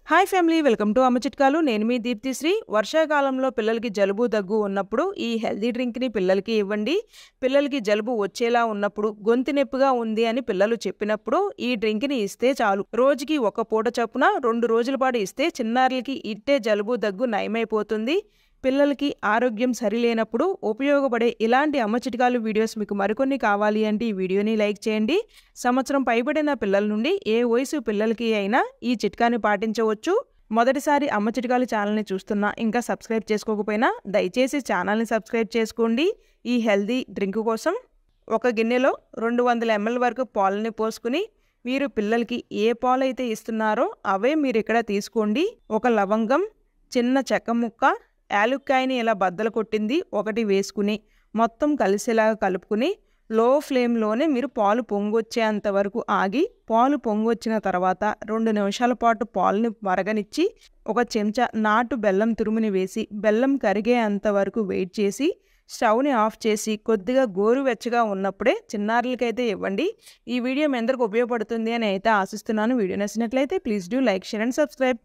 Hi family, welcome to అమ్మ చిట్కాలు. నేను మీ దీప్తిశ్రీ. వర్షాకాలంలో పిల్లలకి జలుబు దగ్గు ఉన్నప్పుడు ఈ హెల్దీ డ్రింక్ని పిల్లలకి ఇవ్వండి. పిల్లలకి జలుబు వచ్చేలా ఉన్నప్పుడు, గొంతు నొప్పిగా ఉంది అని పిల్లలు చెప్పినప్పుడు ఈ డ్రింక్ని ఇస్తే చాలు. రోజుకి ఒక పూట చొప్పున 2 రోజుల పాటు ఇస్తే చిన్నారులకి ఇట్టే జలుబు దగ్గు నయమైపోతుంది. పిల్లలకి ఆరోగ్యం సరిలేనప్పుడు ఉపయోగపడే ఇలాంటి అమ్మ చిట్కాలు వీడియోస్ మీకు మరికొన్ని కావాలి అంటే ఈ వీడియోని లైక్ చేయండి. సంవత్సరం పైబడిన పిల్లల నుండి ఏ వయసు పిల్లలకి అయినా ఈ చిట్కాని పాటించవచ్చు. మొదటిసారి అమ్మ చిట్కాలు ఛానల్ని చూస్తున్నా ఇంకా సబ్స్క్రైబ్ చేసుకోకపోయినా దయచేసి ఛానల్ని సబ్స్క్రైబ్ చేసుకోండి. ఈ హెల్దీ డ్రింక్ కోసం ఒక గిన్నెలో 200 ml వరకు పాలని పోసుకుని మీరు పిల్లలకి ఏ పాలు అయితే ఇస్తున్నారో అవే మీరు ఇక్కడ తీసుకోండి. ఒక లవంగం, చిన్న చెక్క ముక్క, యాలుక్కాయని ఇలా బద్దలు కొట్టింది ఒకటి వేసుకుని మొత్తం కలిసేలాగా కలుపుకుని లో ఫ్లేమ్లోనే మీరు పాలు పొంగొచ్చేంత వరకు ఆగి, పాలు పొంగొచ్చిన తర్వాత 2 నిమిషాల పాటు పాలని మరగనిచ్చి ఒక చెంచా నాటు బెల్లం తురుముని వేసి బెల్లం కరిగేంత వరకు వెయిట్ చేసి స్టవ్ని ఆఫ్ చేసి కొద్దిగా గోరువెచ్చగా ఉన్నప్పుడే చిన్నారులకైతే ఇవ్వండి. ఈ వీడియో మీ అందరికి ఉపయోగపడుతుంది అని అయితే ఆశిస్తున్నాను. వీడియో నచ్చినట్లయితే please do like, share and subscribe.